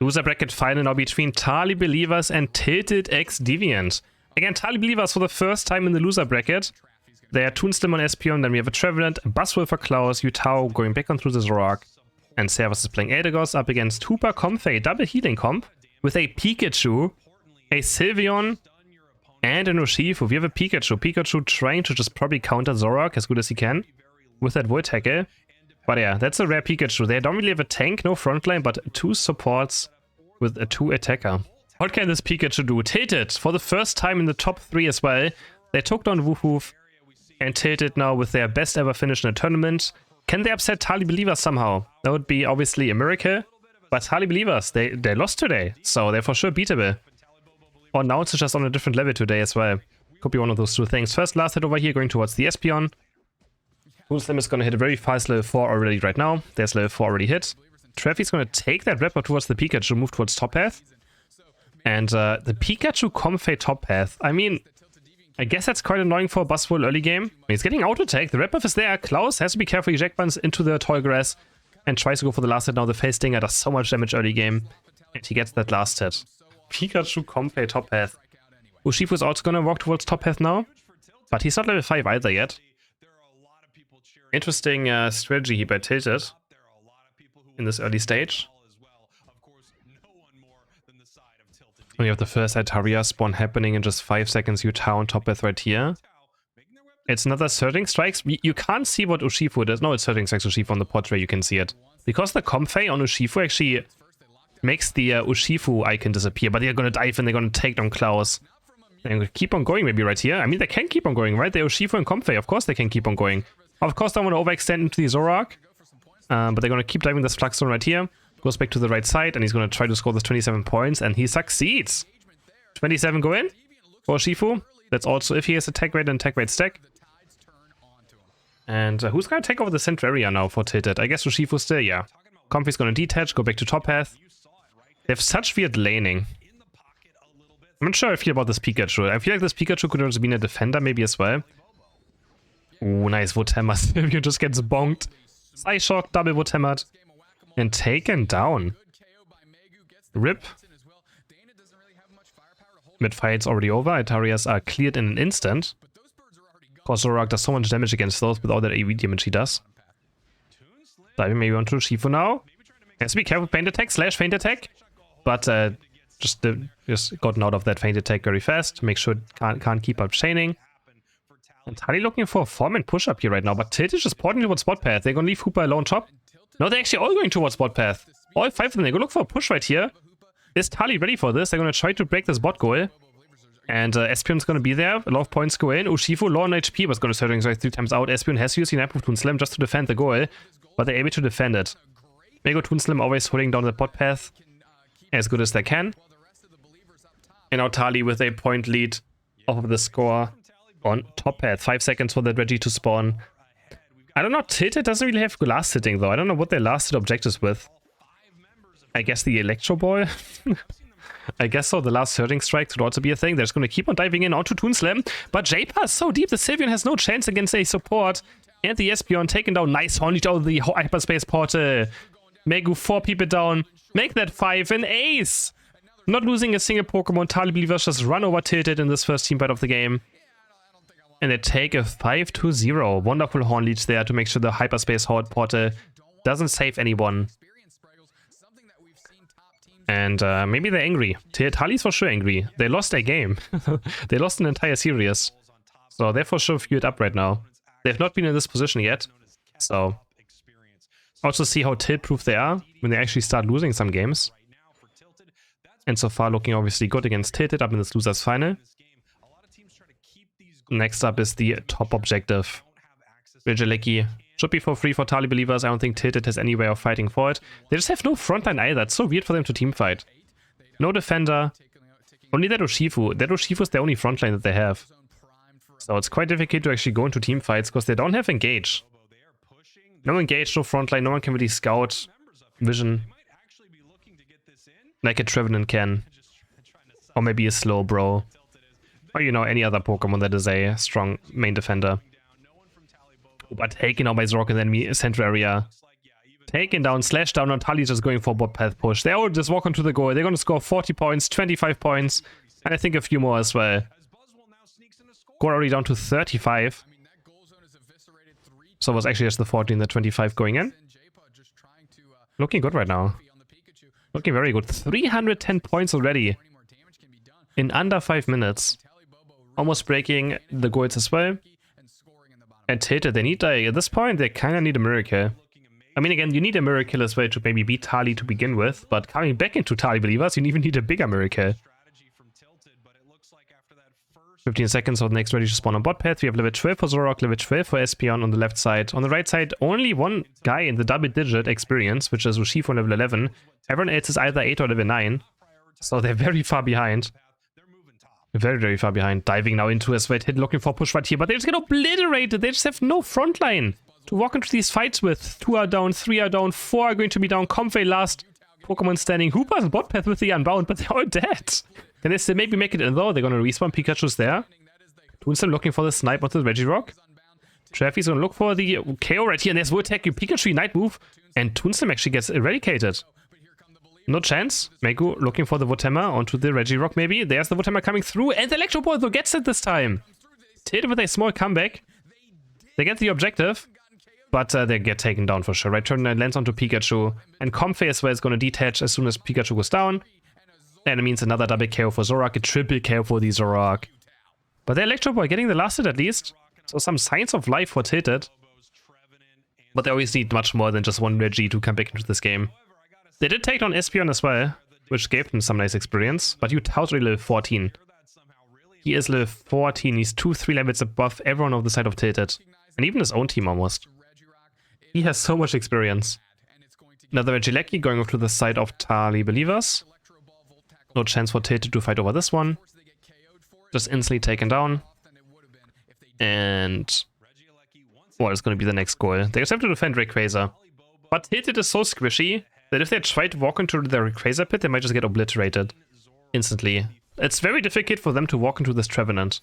Loser bracket final now between Talibobo and Tilted x Deviant. Again, Talibobo for the first time in the loser bracket. They are Toonslim on Espion, then we have a Trevenant, Buzzwolf for Klaus, Yutao going back on through the Zorak, and Servus is playing Eldegoss up against Hooper Comfey, double healing comp, with a Pikachu, a Sylveon, and an Urshifu. We have a Pikachu. Pikachu trying to just probably counter Zorak as good as he can with that Void Tackle. But yeah, that's a rare Pikachu. They don't really have a tank, no frontline, but 2 supports with a 2 attacker. What can this Pikachu do? Tilted for the first time in the top 3 as well. They took down Woohoof and Tilted now with their best ever finish in a tournament. Can they upset Talibobo somehow? That would be obviously a miracle. But Talibobo, they lost today, so they're for sure beatable. Or now it's just on a different level today as well. Could be one of those two things. First last hit over here going towards the Espion. Toonslim is going to hit a very fast level 4 already right now. There's level 4 already hit. Treffy's going to take that Rapper towards the Pikachu, move towards top path. And the Pikachu Comfey top path. I mean, I guess that's quite annoying for a Buzzwole early game. He's getting auto-attack. The Rapper is there. Klaus has to be careful. He eject buttons into the tall grass and tries to go for the last hit. Now the Face Stinger does so much damage early game. And he gets that last hit. Pikachu Comfey top path. Urshifu is also going to walk towards top path now. But he's not level 5 either yet. Interesting strategy here by Tilted in this early stage. We have the first Altaria spawn happening in just 5 seconds. Utah on top path right here. It's another Surging Strikes. You can't see what Urshifu does. No, it's Surging Strikes Urshifu on the portrait. You can see it. Because the Comfey on Urshifu actually makes the Urshifu icon disappear. But they're going to dive and they're going to take down Klaus. They're going to keep on going maybe right here. I mean, they can keep on going, right? They're Urshifu and Comfey. Of course they can keep on going. Of course, don't want to overextend into the Zorak. But they're going to keep diving this Flux Zone right here. Goes back to the right side, and he's going to try to score this 27 points, and he succeeds. 27 go in for Urshifu. That's also if he has attack rate and attack rate stack. And who's going to take over the center area now for Tilted? I guess Urshifu still, yeah. Comfey's going to detach, go back to top path. They have such weird laning. I'm not sure how I feel about this Pikachu. I feel like this Pikachu could also be a defender maybe as well. Ooh, nice Wood Hammer. Sylveon just gets bonked. Psyshock, double Wood Hammered. And taken down. RIP. Mid-fight's already over. Altarias are cleared in an instant. Of course, Zorak does so much damage against those with all that AoE damage he does. Diving maybe onto Urshifu now. Has to be careful. Feint attack slash feint attack. But just gotten out of that feint attack very fast. Make sure it can't keep up chaining. Entirely looking for a 4-man push-up here right now, but Tilt is just porting towards spot path. They're gonna leave Hooper alone top. No, they're actually all going towards spot path. All 5 of them. They're gonna look for a push right here. Is Tali ready for this? They're gonna try to break this bot goal. And Espion's gonna be there. A lot of points go in. Urshifu, low on HP, was gonna Surging Strike 3 times out. Espion has used the Knife of Toonslim just to defend the goal, but they're able to defend it. Mego Toonslim always holding down the bot path as good as they can. And now Tali with a point lead off of the score on top path. 5 seconds for that Reggie to spawn. I don't know, Tilted doesn't really have last hitting though. I don't know what they last hit objectives with. I guess the Electro Ball? I guess so, the last Surging Strike could also be a thing. They're just going to keep on diving in onto Toonslim. But J-Pass so deep, the Sylveon has no chance against a support. And the Espion taken down. Nice horn lead out of the hyperspace portal. Megu 4 people down. Make that 5 an ace! Not losing a single Pokemon. Talibobo just run over Tilted in this first team fight of the game. And they take a 5-0. Wonderful horn leech there to make sure the hyperspace portal doesn't save anyone. And maybe they're angry. Tali's for sure angry. They lost a game. They lost an entire series. So they're for sure fueled up right now. They've not been in this position yet. So also see how tilt-proof they are when they actually start losing some games. And so far looking obviously good against Tilted up in this losers final. Next up is the top objective. Vigiliki should be for free for Talibobo. I don't think Tilted has any way of fighting for it. They just have no frontline either. It's so weird for them to teamfight. No defender. Only that Urshifu. That Urshifu is the only frontline that they have. So it's quite difficult to actually go into teamfights because they don't have engage. No engage, no frontline. No one can really scout vision like a Trevenant can. Or maybe a slow bro. Or, you know, any other Pokemon that is a strong main defender. But taken out by Zork in the enemy center area. Taken down, slash down, and Tali just going for bot path push. They all just walk onto the goal. They're going to score 40 points, 25 points, and I think a few more as well. Goal already down to 35. So it was actually just the 14, the 25 going in. Looking good right now. Looking very good. 310 points already in under 5 minutes. Almost breaking the goals as well. And Tilted, they need, at this point, they kind of need a miracle. I mean, again, you need a miracle as well to maybe beat Tali to begin with, but coming back into Tali believers, you even need a bigger miracle. 15 seconds of the next ready to spawn on bot path. We have level 12 for Zorak, level 12 for Espion on the left side. On the right side, only one guy in the double-digit experience, which is Ushifo on level 11. Everyone else is either 8 or level 9. So they're very far behind. Very, very far behind. Diving now into a sweat hit, looking for push right here, but they just get obliterated. They just have no front line to walk into these fights with. 2 are down, 3 are down, 4 are going to be down. Comfey last. Pokemon standing. Hooper's bot path with the Unbound, but they're all dead. Can they still maybe make it in though? They're gonna respawn. Pikachu's there. Toonstone looking for the snipe onto the Regirock. Traffy's gonna look for the KO right here, and there's Voltec, Pikachu Night move, and Toonstone actually gets eradicated. No chance. Megu looking for the Votema onto the Regirock maybe. There's the Votema coming through, and the Electro Ball though gets it this time. Tilted with a small comeback. They get the objective, but they get taken down for sure. Right turn lands onto Pikachu, and Comfey as well is gonna detach as soon as Pikachu goes down. And it means another double KO for Zorak, a triple KO for the Zorak. But the Electro Ball getting the last hit at least. So some signs of life for Tilted. But they always need much more than just one Regi to come back into this game. They did take down Espion as well, which gave them some nice experience. But Utah's already level 14. He is level 14, he's 2-3 levels above everyone on the side of Tilted. And even his own team almost. He has so much experience. Another Regieleki going off to the side of Tali believers. No chance for Tilted to fight over this one. Just instantly taken down. And what is going to be the next goal? They just have to defend Rayquaza. But Tilted is so squishy that if they try to walk into the Rayquaza pit, they might just get obliterated instantly. It's very difficult for them to walk into this Trevenant.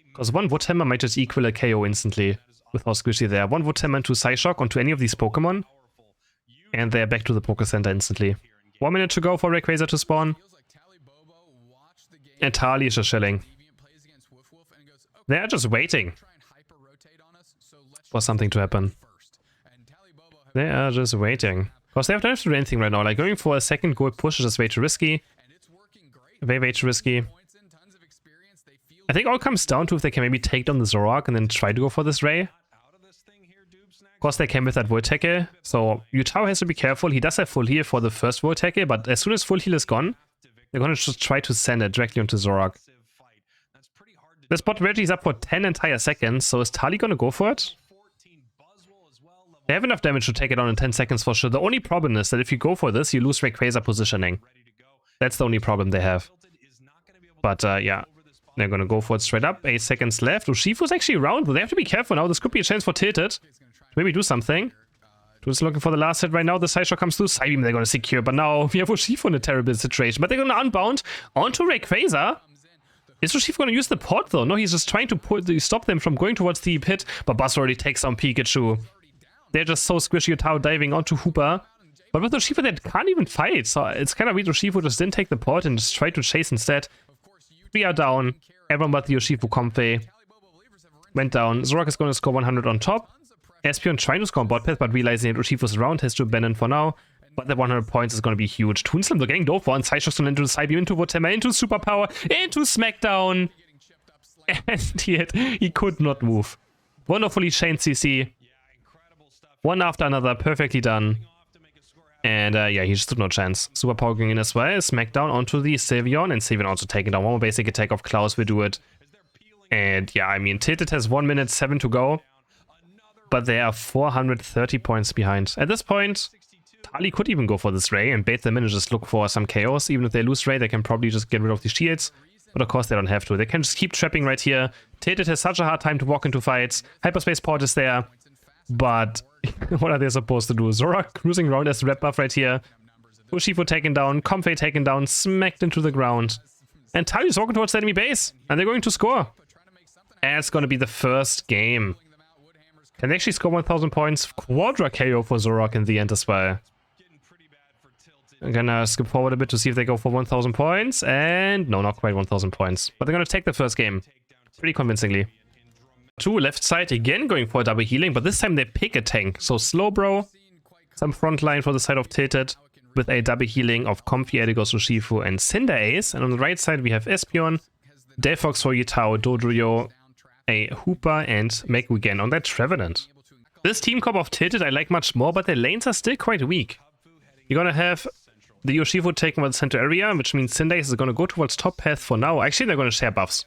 Because one Woodhammer might just equal a KO instantly with how squishy they are. One Woodhammer into Psyshock onto any of these Pokemon, and they're back to the Poké Center instantly. 1 minute to go for Rayquaza to spawn. And Tali is just chilling. They're just waiting for something to happen. They are just waiting. Because they don't have to do anything right now. Like going for a second goal push is just way too risky. Way too risky. I think all comes down to if they can maybe take down the Zorak and then try to go for this Ray. Of course they can with that Voltecke. So Utah has to be careful. He does have full heal for the first Voltecke, but as soon as full heal is gone, they're gonna just try to send it directly onto Zorak. This bot Reggie is up for 10 entire seconds, so is Tali gonna go for it? They have enough damage to take it down in 10 seconds for sure. The only problem is that if you go for this, you lose Rayquaza positioning. That's the only problem they have. But yeah, they're gonna go for it straight up. 8 seconds left. Ushifu's actually around, but they have to be careful now. This could be a chance for Tilted to maybe do something. Who's looking for the last hit right now? The Psyshock comes through. Psybeam they're gonna secure, but now we have Ushifu in a terrible situation. But they're gonna unbound onto Rayquaza. Is Ushifu gonna use the pod though? No, he's just trying to stop them from going towards the pit. But Buzz already takes on Pikachu. They're just so squishy. Utah diving onto Hooper. But with Ushifu they can't even fight. So it's kind of weird. Ushifu just didn't take the pod and just tried to chase instead. 3 are down. Everyone but the Ushifu Comfey went down. Zorak is going to score 100 on top. Espion trying to score on bot path, but realizing that Ushifu's around has to abandon for now. But the 100 points is going to be huge. Toonslam, they're getting dove for, and Psyshock's going into the Psybeam, into Votema, into Superpower, into Smackdown. And he could not move. Wonderfully chained CC. One after another, perfectly done. And yeah, he just took no chance. Superpower going in as well. Smackdown onto the Sylveon, and Sylveon also taking down. One more basic attack of Klaus will do it. And yeah, I mean, Tilted has 1 minute 7 to go. But they are 430 points behind. At this point, Tali could even go for this Ray and bait them in and just look for some chaos. Even if they lose Ray, they can probably just get rid of the shields. But of course they don't have to. They can just keep trapping right here. Tilted has such a hard time to walk into fights. Hyperspace Port is there. But what are they supposed to do? Zorak cruising around as red buff right here. Ushifu taken down. Comfey taken down. Smacked into the ground. And Tali is walking towards the enemy base. And they're going to score. And it's going to be the first game. Can they actually score 1000 points? Quadra KO for Zorak in the end as well. I'm gonna skip forward a bit to see if they go for 1000 points. And no, not quite 1000 points. But they're gonna take the first game. Pretty convincingly. 2 left side again going for a double healing, but this time they pick a tank. So Slowbro, some front line for the side of Tilted, with a double healing of Comfy, Edigos, Urshifu, and Cinder Ace. And on the right side we have Espeon, Delphox for Yutao, Dodrio, a Hooper, and Megu again on that Trevenant. This team comp of Tilted I like much more, but their lanes are still quite weak. You're gonna have the Urshifu taking over the center area, which means Cinder Ace is gonna go towards top path for now. Actually, they're gonna share buffs.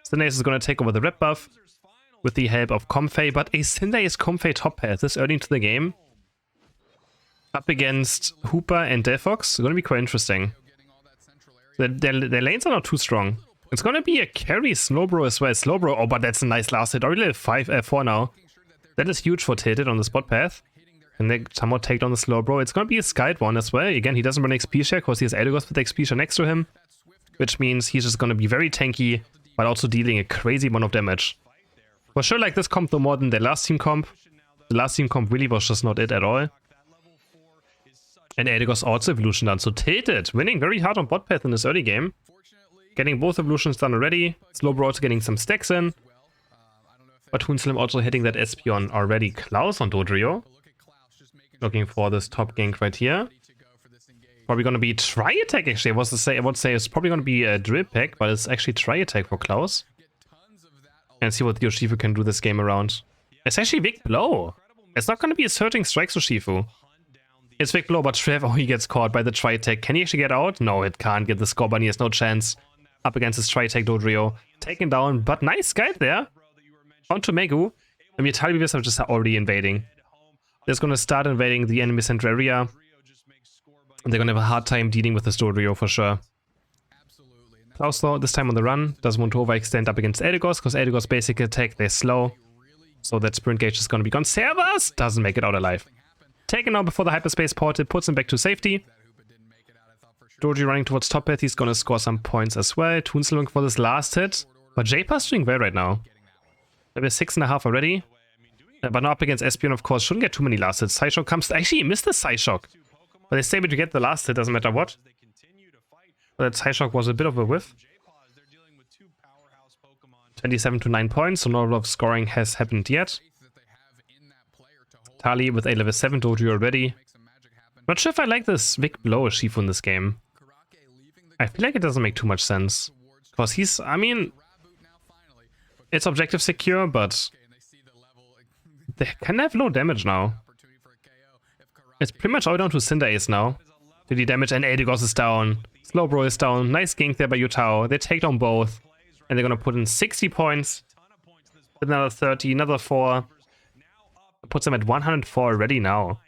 Cinder Ace is gonna take over the red buff with the help of Comfey, but a Cinder Ace Comfey top path this early into the game up against Hooper and Delphox is going to be quite interesting. Their lanes are not too strong. It's going to be a carry Slowbro as well. Slowbro, oh, but that's a nice last hit. Already level 4 now. That is huge for Tilted on the spot path. And they somehow take down the Slowbro. It's going to be a Skyd one as well. Again, he doesn't run XP share because he has Eligos with XP share next to him. Which means he's just going to be very tanky, but also dealing a crazy amount of damage. For sure, like this comp though more than the last team comp. The last team comp really was just not it at all. And Eligos also evolution done. So Tilted winning very hard on bot path in this early game. Getting both evolutions done already. Slowbro also getting some stacks in. But Toonslim also hitting that Espeon already. Klaus on Dodrio. Looking for this top gank right here. Probably gonna be Tri-Attack actually. I would say it's probably gonna be a Drill Pack, but it's actually Tri-Attack for Klaus. And see what Urshifu can do this game around. It's actually Vic Blow. It's not gonna be a Surging Strikes Urshifu. It's Vic Blow, but Trev, oh, he gets caught by the Tri-Attack. Can he actually get out? No, it can't get the score, but he has no chance. Up against his Tri-Attack Dodrio. Taken down, but nice guide there. On to Megu. And your Talibobos are just already invading. They're gonna start invading the enemy center area. And they're gonna have a hard time dealing with this Dodrio for sure. Klaus though, this time on the run, doesn't want to overextend up against Eligos, because Eligos' basic attack, they're slow. So that sprint gauge is gonna be gone. Servus doesn't make it out alive. Taken out before the hyperspace portal, puts him back to safety. Doji running towards top path, he's gonna score some points as well. Toons looking for this last hit. But J-Pass doing well right now. Level 6.5 already. But now up against Espeon, of course, shouldn't get too many last hits. Psyshock comes... Actually, he missed the Psyshock. But they stay able to get the last hit, doesn't matter what. But that Psyshock was a bit of a whiff. 27 to 9 points, so not a lot of scoring has happened yet. Tali with a level 7 Doji already. Not sure if I like this Vic Blow Urshifu in this game. I feel like it doesn't make too much sense. Because he's, I mean... It's objective secure, but... They can have low damage now. It's pretty much all down to Cinder Ace now. 50 damage and Eligos is down. Slowbro is down. Nice gank there by Yutao. They take down both. And they're gonna put in 60 points. Another 30, another 4. Puts them at 104 already now.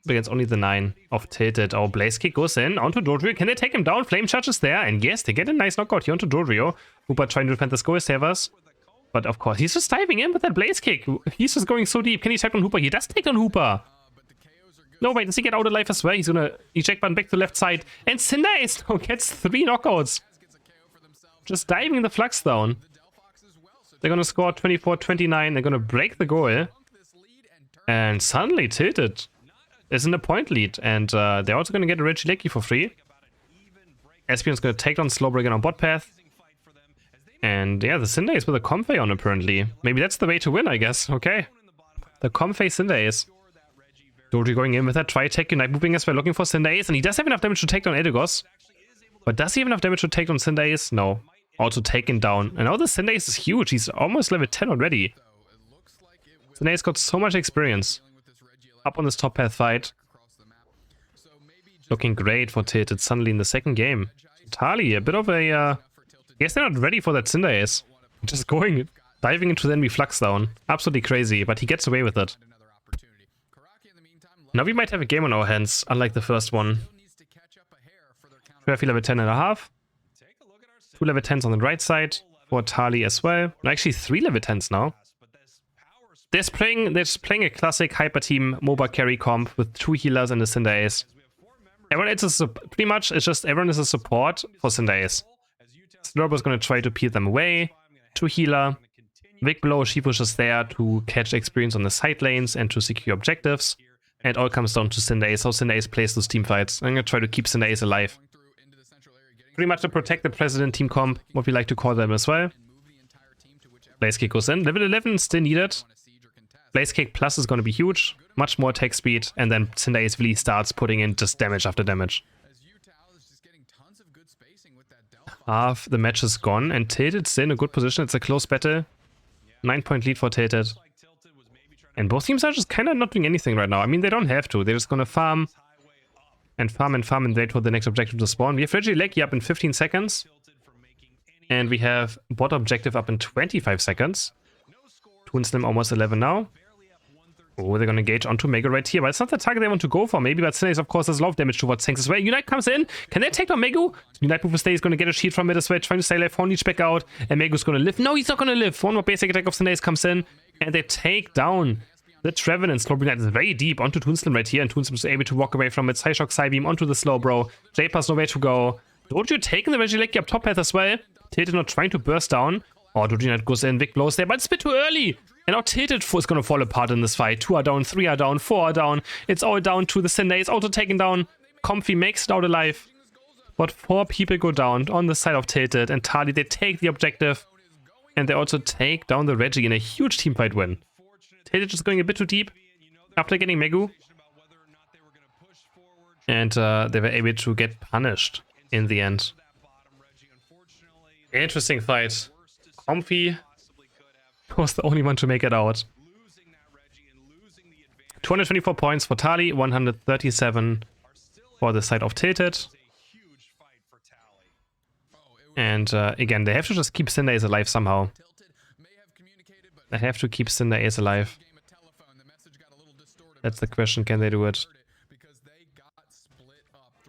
Against only the 9 of Tilted. Oh, Blaze Kick goes in. Onto Dodrio. Can they take him down? Flame Charge is there. And yes, they get a nice knockout here onto Dodrio. Hooper trying to defend the Skull Savers. But of course, he's just diving in with that Blaze Kick. He's just going so deep. Can he take down Hooper? He does take down Hooper. No, wait, does he get out alive as well? He's gonna eject button back to the left side. And Cinder Ace now gets 3 knockouts. Just diving the Flux down. They're gonna score 24-29. They're gonna break the goal. And suddenly Tilted is in a point lead. And they're also gonna get a Regieleki for free. Espeon's gonna take down Slowbro again on bot path. And yeah, the Cinder Ace with a Comfey on apparently. Maybe that's the way to win, I guess. Okay. The Comfey Cinder Ace. Doji going in with that Tri-Attack, Unite moving as well, looking for Cinder Ace. And he does have enough damage to take down Eligos. But does he have enough damage to take down Cinder Ace? No. Also taken down. And now the Cinder Ace is huge. He's almost level 10 already. Cinder Ace got so much experience. Up on this top path fight. Looking great for Tilted suddenly in the second game. Tali, a bit of a... I guess they're not ready for that Cinder Ace. Just going, diving into the enemy Flux down. Absolutely crazy, but he gets away with it. Now we might have a game on our hands, unlike the first one. Trevi level 10.5. 2 level 10s on the right side for Tali as well. No, actually 3 level 10s now. They're playing a classic hyper team MOBA carry comp with 2 healers and a Cinder Ace. Everyone is pretty much it's just everyone is a support for Cinder Ace. Slowbro is going to try to peel them away. 2 healer. Big Blow, Shifu's just there to catch experience on the side lanes and to secure objectives. And it all comes down to Cinderace, how Cinderace plays those team fights. I'm gonna try to keep Cinderace alive. Pretty much to protect the President team comp, what we like to call them as well. Blaze Kick goes in. Level 11 still needed. Blaze Kick Plus is gonna be huge. Much more attack speed, and then Cinderace really starts putting in just damage after damage. Half the match is gone, and Tilted still in a good position. It's a close battle. 9-point lead for Tilted. And both teams are just kind of not doing anything right now. I mean, they don't have to. They're just gonna farm and farm and farm and wait for the next objective to spawn. We have Regieleki up in 15 seconds. And we have bot objective up in 25 seconds. Toonslim almost 11 now. Oh, they're gonna engage onto Megu right here, but it's not the target they want to go for. Maybe, but Cinderace, of course, does a lot of damage towards tanks as well. Unite comes in. Can they take down Megu? Unite move stay is gonna get a shield from it as well, trying to stay alive. Horn back out, and Megu's gonna live. No, he's not gonna live. One more basic attack of Cinderace comes in, and they take down the Trevenant. Slow Unite is very deep onto Toonslim right here, and Toonslim is able to walk away from it. Psyshock, Psybeam onto the Slowbro. J-Pass nowhere to go. Doju taking the Regieleki up top path as well. Tilted not trying to burst down. Oh, Doju Unite goes in, big blows there, but it's a bit too early. And now Tilted is going to fall apart in this fight. 2 are down, 3 are down, 4 are down. It's all down to the Cinderace. Auto taken down. Comfy makes it out alive. But 4 people go down on the side of Tilted. And Tali, they take the objective. And they also take down the Reggie in a huge teamfight win. Tilted just going a bit too deep after getting Megu. And they were able to get punished in the end. Interesting fight. Comfy was the only one to make it out. 224 points for Tali, 137 for the side of Tilted. And again, they have to just keep Cinderace alive somehow. They have to keep Cinderace alive. That's the question, can they do it?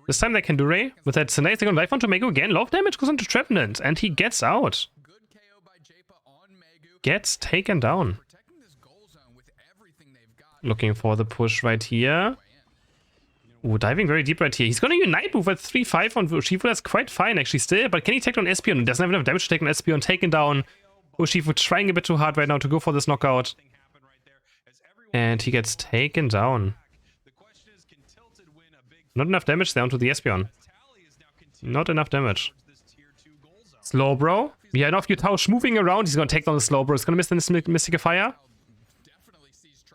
This time they can do Ray. With that Cinderace, they're gonna dive onto Megu again. Love damage goes into Trevenant, and he gets out. Gets taken down. Looking for the push right here. Ooh, diving very deep right here. He's gonna Unite move at 3-5 on Urshifu. That's quite fine actually still. But can he take down Espeon? Doesn't have enough damage to take down Espeon. Taken down. Urshifu trying a bit too hard right now to go for this knockout. And he gets taken down. Not enough damage there onto the Espeon. Not enough damage. Slowbro. Yeah, enough Utausch moving around. He's gonna take down the Slowbro. He's gonna miss the Mystifier.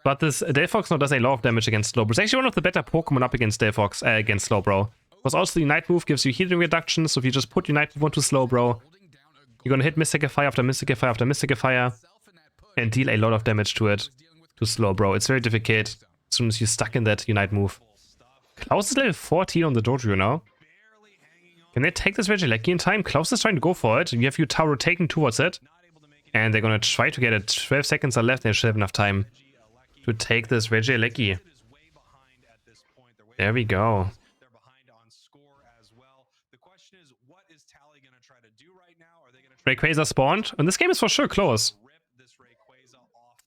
But this Delphox now does a lot of damage against Slowbro. It's actually one of the better Pokemon up against Delphox, against Slowbro. Because also the Unite move gives you healing reduction. So if you just put Unite move onto Slowbro, you're gonna hit Mystifier after Mystifier after Mystifier and deal a lot of damage to it, to Slowbro. It's very difficult as soon as you're stuck in that Unite move. Klaus is level 14 on the Dojo now. Can they take this Regieleki in time? Klaus is trying to go for it. You have Utauro taking towards it. And they're gonna try to get it. 12 seconds are left. They should have enough time to take this Regieleki. There we go. Rayquaza spawned. And this game is for sure close.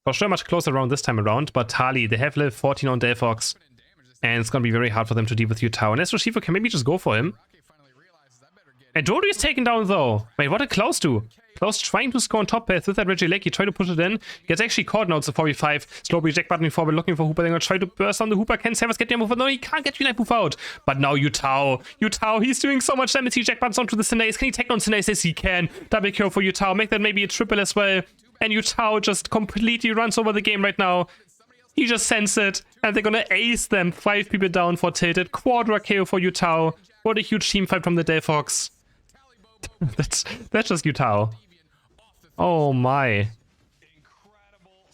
For sure much closer around this time around. But Tali, they have level 14 on Delphox. And it's gonna be very hard for them to deal with Utauro. And Urshifu can maybe just go for him. And Dory is taken down though. Wait, what did Klaus do? Klaus trying to score on top path with that Regieleki, try to push it in. Gets actually caught now, it's a 4v5. Slow reject button forward, looking for Hooper. They're gonna try to burst on the Hooper. Can Savas get the move out? No, he can't get Unite move out. But now Utauro, he's doing so much damage. He jack buttons onto the Cinderace. Can he take down Cinderace? Yes, he can. Double kill for Utauro. Make that maybe a triple as well. And Utauro just completely runs over the game right now. He just sends it. And they're gonna ace them. 5 people down for Tilted. Quadra KO for Utauro. What a huge team fight from the Delphox. that's just Utauro. Oh my.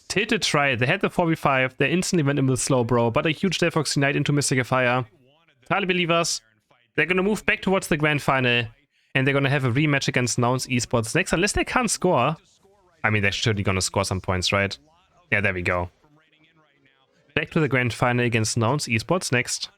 Tilted tried. They had the 4v5. They instantly went in with Slowbro, but a huge Delphox Unite into Mystifier. Tali believers. They're gonna move back towards the grand final. And they're gonna have a rematch against Nouns Esports next, unless they can't score. I mean, they're surely gonna score some points, right? Yeah, there we go. Back to the grand final against Nouns Esports next.